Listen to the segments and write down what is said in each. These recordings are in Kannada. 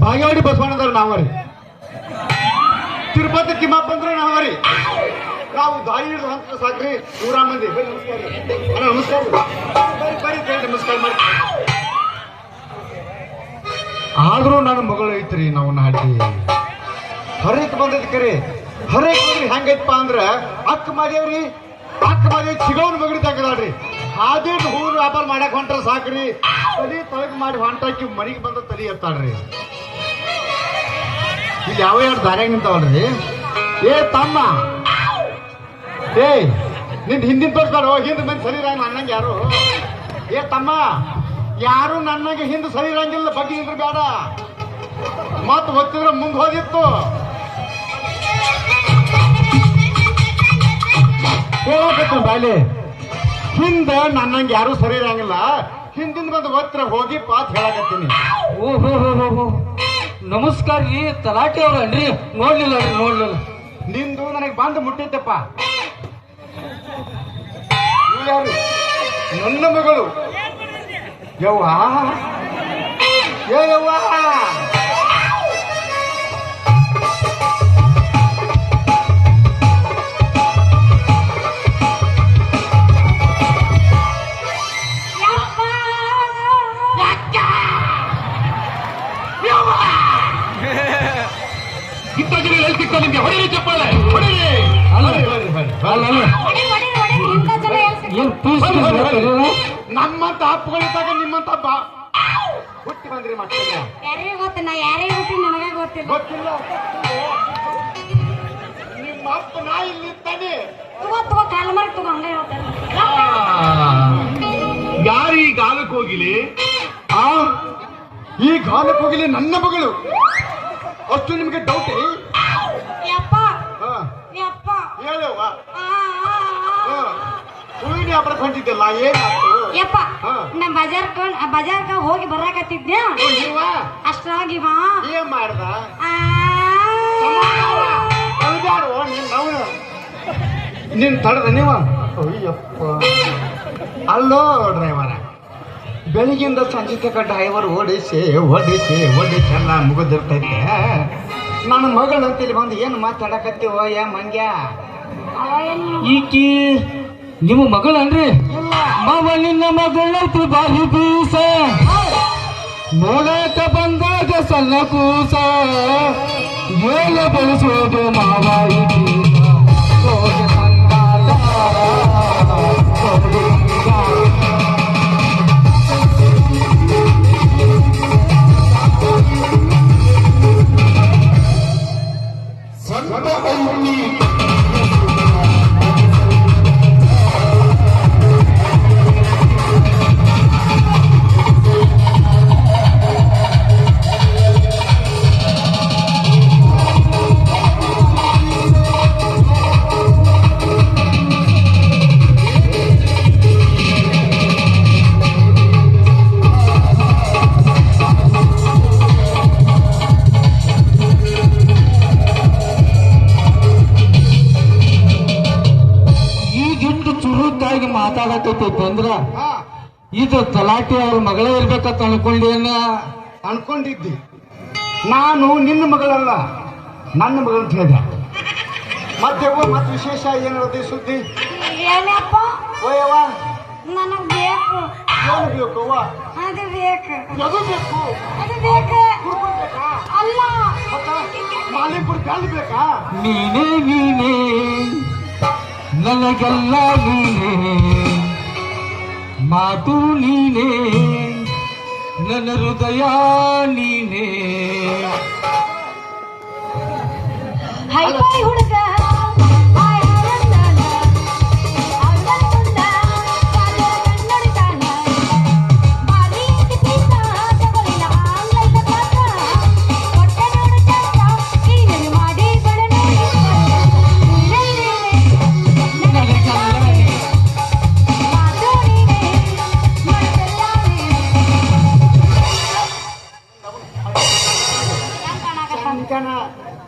ಬಾಗೇವಾಡಿ ಬಸವಣ್ಣದವ್ರು ನಾವರಿ, ತಿರುಪತಿ ತಿಮ್ಮಪ್ಪಂದ್ರೆ ನಾವರಿ. ನಾವು ದಾರಿ ಹಿಡಿದು ಅಂತ ಸಾಕ್ರಿ 100 ಮಂದಿ. ನಮಸ್ಕಾರ ಬರೀ ನಮಸ್ಕಾರ ಮಾಡಿ. ಆದ್ರೂ ನನ್ನ ಮಗಳು ಐತ್ರಿ. ನಾವು ನಾಟಿ ಹರಿಕ್ ಬಂದದ್ ಕರೆ. ಹರಿಕ್ ಬಂದ್ರಿ ಹೆಂಗೈತಪ್ಪ ಅಂದ್ರ ಅಕ್ಕ ಮಾದೇವ್ರಿ, ಅಕ್ಕ ಮಾದೇವ್ ಚಿಗವನ್ ಮಗಡಿ ತಗದಾಡ್ರಿ. ಹಾದಿಟ್ಟು ಹೂವು ವ್ಯಾಪಾರ ಮಾಡಕ್ ಹೊಂಟ್ರ ಸಾಕ್ರಿ. ತಲಿ ತೊಳಗ್ ಮಾಡಿ ಹೊಂಟಾಕಿ ಮನಿಗೆ ಬಂದ ತಲಿ ಎತ್ತಾಡ್ರಿ. ಇಲ್ಲಿ ಯಾವ ಎರಡು ದಾರ್ಯಾಗ ನಿಂತಾವಲ್ರಿ. ಏ ತಮ್ಮ, ಏ ನಿನ್ ಹಿಂದಿನ ತೋರ್ಸ್ತಾರ. ಹಿಂದ್ ಮಂದಿ ಸರಿ ಇರಂಗ ನನ್ನಂಗೆ ಯಾರು. ಏ ತಮ್ಮ, ಯಾರು ನನ್ನಂಗೆ ಹಿಂದ್ ಸರಿ ಇರಂಗಿಲ್ಲ. ಬಗ್ಗೆ ನಿಂದ್ರ ಬೇಡ, ಮತ್ ಹೊತ್ತಿದ್ರೆ ಮುಂದೆ ಹೋದಿತ್ತು. ಹೇಳಕತ್ತ ಬಾಯ್ಲಿ, ಹಿಂದ ನನ್ನಂಗೆ ಯಾರು ಸರಿ ಇರಂಗಿಲ್ಲ. ಹಿಂದಿನ ಬಂದು ಒತ್ತರ ಹೋಗಿ ಪಾತ್ ಹೇಳಕತ್ತೀನಿ. ಓಹೋ ನಮಸ್ಕಾರ ರೀ. ತಲಾಟೆ ಅವ್ರನ್ರಿ? ನೋಡ್ಲಿಲ್ಲ. ನಿಂದು ನನಗೆ ಬಂದು ಮುಟ್ಟಿತ್ತಪ್ಪ. ಯಾರು? ನನ್ನ ಮಗಳು. ಯವ್ವ ಯವ್ವ ನಿಮ್ಗೆ ಹೊಡೆರಿ, ಚಪ್ಪಾಳೆ ಹೊಡೆರಿ. ನಮ್ಮಂತ ಅಪ್ಪಗಳಿದ್ದಾಗ ನಿಮ್ಮಂತ ಹುಟ್ಟಿ ಬಂದ್ರಿ ಮಕ್ಕಳ. ಯಾರಿಗೆ ಗೊತ್ತ? ನಾ ಯಾರಿಗೆ ಹುಟ್ಟಿ ನನಗೆ ಗೊತ್ತಿಲ್ಲ. ಗೊತ್ತಿಲ್ಲ. ನಿಮ್ಮ ಅಪ್ಪ ನಾ ಇಲ್ಲಿ ತಾನೆ. ತಗೋ ಕಾಲ ಮಾಡಿ ತಗೋ ಹಂಗೆ ಹೇಳ್ತಾರೆ. ಯಾರು ಈ ಗಾಲಕ್ಕೆ ಹೋಗಿಲಿ? ಈ ಗಾಲಕ್ಕೆ ಹೋಗಿಲಿ ನನ್ನ ಮಗಳು. ಅಷ್ಟು ನಿಮ್ಗೆ ಡೌಟ್? ಹೇಳುವ ಹೂವಿನ ವ್ಯಾಪಾರ ಹೊಂಟಿದ್ದಲ್ಲ, ಏನಾಯ್ತು? ಯಪ್ಪ, ನಮ್ ಬಜಾರ್ಕ ಹೋಗಿ ಬರಾಕತ್ತಿದ್ದೆ. ಅಷ್ಟ್ರಾಗಿ ಏನ್ ಮಾಡ್ದ? ನಿನ್ ತಡದ ನೀವ? ಅಯ್ಯಪ್ಪ, ಅಲ್ಲೋ ಡ್ರೈವರ, ಬೆಳಿಗ್ಗಿಂದ ಸಂಜೆ ತಕ್ಕ ಡ್ರೈವರ್ ಓಡಿಸಿ ಎಲ್ಲ ಮುಗಿದಿರ್ತೈತೆ. ನನ್ನ ಮಗಳಂತೇಳಿ ಬಂದು ಏನು ಮಾತಾಡಕತ್ತೀವೋ ಯಾ ಮಂಗ್ಯ? ಈಕಿ ನಿಮ್ಮ ಮಗಳನ್ರಿ? ಮಾವ ನಿನ್ನ ಮಗಳೈತಿ ಬಾಯಿ ಬೀಸ, ನೋಡಕ ಬಂದಾಗ ಸಣ್ಣ ಕೂಸ, ಏಳ ಬೆಳೆಸೋದು ಮಾವ ಈಕಿ. ಮಾತಾಡತೈತಿ ಅಂದ್ರ ಇದು ತಲಾಟಿ ಅವ್ರ ಮಗಳೇ ಇರ್ಬೇಕಂತ ಅನ್ಕೊಂಡಿದ್ದಿ. ನಾನು ನಿನ್ನ ಮಗಳಲ್ಲ, ನನ್ನ ಮಗಳು ಅಂತ ಹೇಳಿದೆ. ಮತ್ತೆ ವಿಶೇಷ ಏನಿರುತ್ತೆ ಸುದ್ದಿ? ಏನಪ್ಪ? ಓಯವ್ವ, ನನಗ್ ಬೇಕು. ಏನು ಬೇಕು ಅವ್ವ? ಅದು ಬೇಕು. ಅದು ಬೇಕು? ಅದು ಬೇಕು. ಬೇಕಾ? ಅಲ್ಲ, ಮಾಲಿಪುರ ಬೆಲ್ ಬೇಕಾ? ನೀನೇ ನನಗೆಲ್ಲ ನೀನೇ, ಮಾತು ನೀನೇ, ನನ್ನ ಹೃದಯ ನೀನೇ. ಹೈಫೈ ಹುಡುಗ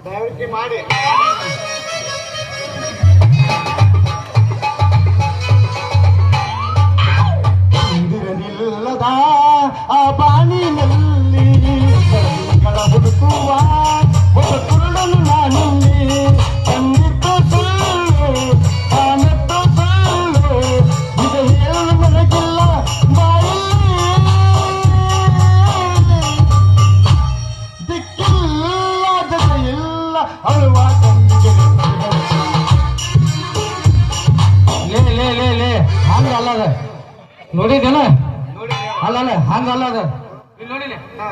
ದಯವಿಟ್ಟು ಮಾಡಿ. ಇಂದಿರನಿಲ್ಲದ ಆ ಬಾಣಿನಲ್ಲಿ ಅಳುವ ತಂಗಿಗೆ ಲೇ ಹಂಗ ಅಲ್ಲದ ನೋಡಿದೇನ ನೋಡಿ ಅಲ್ಲ ಹಂಗ ಅಲ್ಲದ ನೋಡಿಲ್ಲ ಹಾ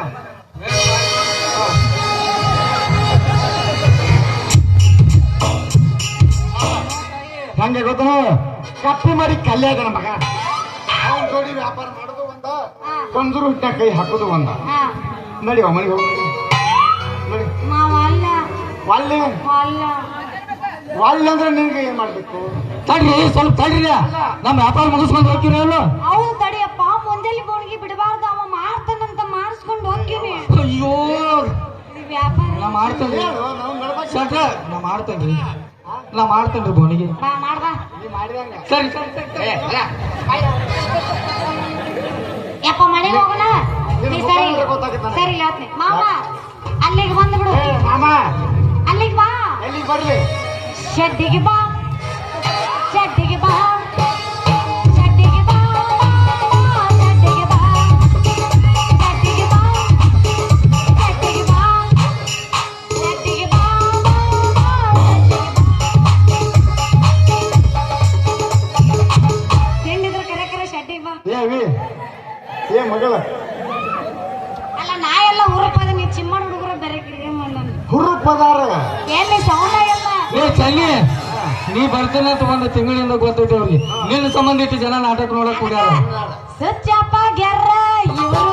ಹಂಗೆ ಗೊತ್ತನ ಕಪ್ಪಿ ಮಾಡಿ ಕಲ್ಯಾಗನ ಮಗ ಅವ್ನ ಜೋಡಿ ವ್ಯಾಪಾರ ಮಾಡೋದು ಒಂದ ಕಂಜೂರು ಹಿಟ್ಟಿನ ಕೈ ಹಾಕೋದು ಒಂದ ಹಾ ನಡಿ ಮನೆಗೆ ಹೋಗಿ ನಡಿ ಮಾವ ಅಲ್ಲ ವಾಲ್ಯ ಅಲ್ಲ ವಾಲ್ಯ ಅಂದ್ರೆ ನಿನ್ಗೆ ಏನ್ ಮಾಡ್ಬೇಕು ತಡ್ರಿ ಸ್ವಲ್ಪ ತಡ್ರಿ ನಮ್ಮ ವ್ಯಾಪಾರ ಮುಗಿಸ್ಕೊಂಡು ಹೋಗ್ತೀರಿ ಅಲ್ಲ ಅವ್ನು ತಡಿಯಪ್ಪ ಮುಂದೆಲ್ಲಿ ಬೋಣಿಗೆ ಬಿಡಬಾರ್ದು ಅವ ಮಾಡ್ತಾನಂತ ಮಾಡಿಸ್ಕೊಂಡು ಹೋಗ್ತೀನಿ ಅಯ್ಯೋ ವ್ಯಾಪಾರ ನಾ ಮಾಡ್ತೇನ್ರಿ ಹೇಳು ನಾವು ನಡ್ಬೇಕು ಸಟ್ರ ನಾ ಮಾಡ್ತೇನ್ರಿ ಬೋಣಿಗೆ ಬಾ ಮಾಡ್ಬಾ ನೀ ಮಾಡಿದಂಗ ಸರಿ ಸರಿ ಸರಿ ಯಪ್ಪ ಮನೆಗೆ ಹೋಗೋಣ ನೀ ಸರಿ ಸರಿ ಹೇಳ್ತೀನಿ ಮಾವ ಅಲ್ಲಿಗೆ ಬಂದು ಬಿಡು ಮಾಮ ಅಲ್ಲಿಗೆ ಬಾ ಎಲ್ಲಿಗೆ ಬರ್ಲಿ ಶೆಡ್ಡಿಗೆ ಬಾ ಶೆಡ್ಡಿಗೆ ಬಾ ಶೆಡ್ಡಿಗೆ ಬಾ ಶೆಡ್ಡಿಗೆ ಬಾ ಶೆಡ್ಡಿಗೆ ಬಾ ಶೆಡ್ಡಿಗೆ ಬಾ ಶೆಡ್ಡಿಗೆ ಬಾ ತಿಂಡಿದ್ರ ಕರೆ ಕರೆ ಶೆಡ್ಡಿಗೆ ಬಾ ಏ ಮಗಳ ಅಲ್ಲ ನಾ ಎಲ್ಲ ಊರಪ್ಪದ ನೀ ಚಿಮ್ಮಣ ಹುಡುಗರ ಬೇರೆ ಕಡೆ ಮಾಡೋಣ ಹುರು ಪದಾರ ಎಲ್ಲಿ ಸೌಂಡ ಎಲ್ಲ ಏ ಚಂಗಿ ನೀ ಬರ್ತೇನೆ ಅಂತ ಒಂದು ತಿಂಗಳಿಂದ ಗೊತ್ತೈತೆ ಅವ್ರಿಗೆ ನಿನ್ನ ಸಂಬಂಧ ಇಟ್ಟು ಜನ ನಾಟಕ ನೋಡಕ್ ಹೋಗ್ಯಾರ ಸುಚ್ಚಪ್ಪ ಗೆರ್ರ ಇವರು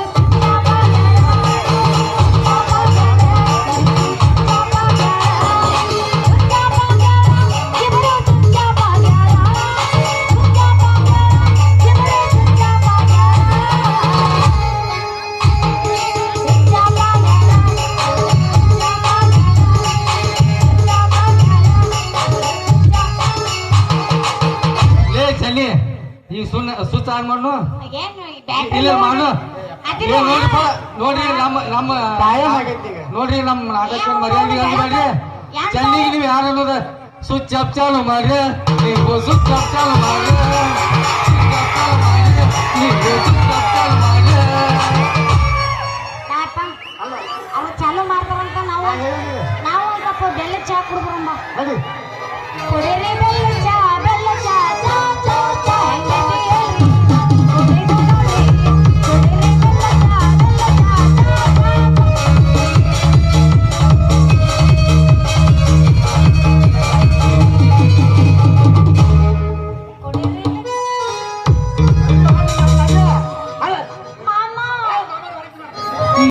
ಲೇ ಚಲ್ಲಿ ಈಗ ಸುತ್ತ ಆನ್ ಮಾಡು ಏನು ಈ ಬ್ಯಾಟ್ರಿ ಇಲ್ಲ ಮಾಡು ಅದಿಲ್ಲ. ಏ ನೋಡ್ರಿಪ್ಪ ನೋಡ್ರಿ ನಮ್ಮ ಕಾಯಂ ಆಗೈತಿ ಈಗ ನೋಡ್ರಿ ನಮ್ಮ ನಾಟಕ ಮರ್ಯಾದೆ ಅಂತ ಮಾಡ್ರಿ ಚನ್ನಿಗೆ ನೀವು ಯಾರು ಅನ್ನೋದ ಸ್ವಿಚ್ ಅಪ್ ಚಾಲು ಮಾಡ್ರಿ ನೀವು ಸ್ವಿಚ್ ಅಪ್ ಚಾಲು ಮಾಡ್ರಿ ನೀವು ಸ್ವಿಚ್ ಅಪ್ ಚಾಲು ಮಾಡ್ರಿ ಯಾಕ? ಅವ ಚಾಲು ಮಾಡ್ತಾರಂತ ನಾವು ಹೇಳಿದೆ ನಾವು ಒಂದ್ ಸ್ವಲ್ಪ ಬೆಲ್ಲ ಚಾ ಕುಡಿದ್ರಂಬ ನಡಿ ಕುಡೀರಿ ಬೆಲ್ಲ ಚಾ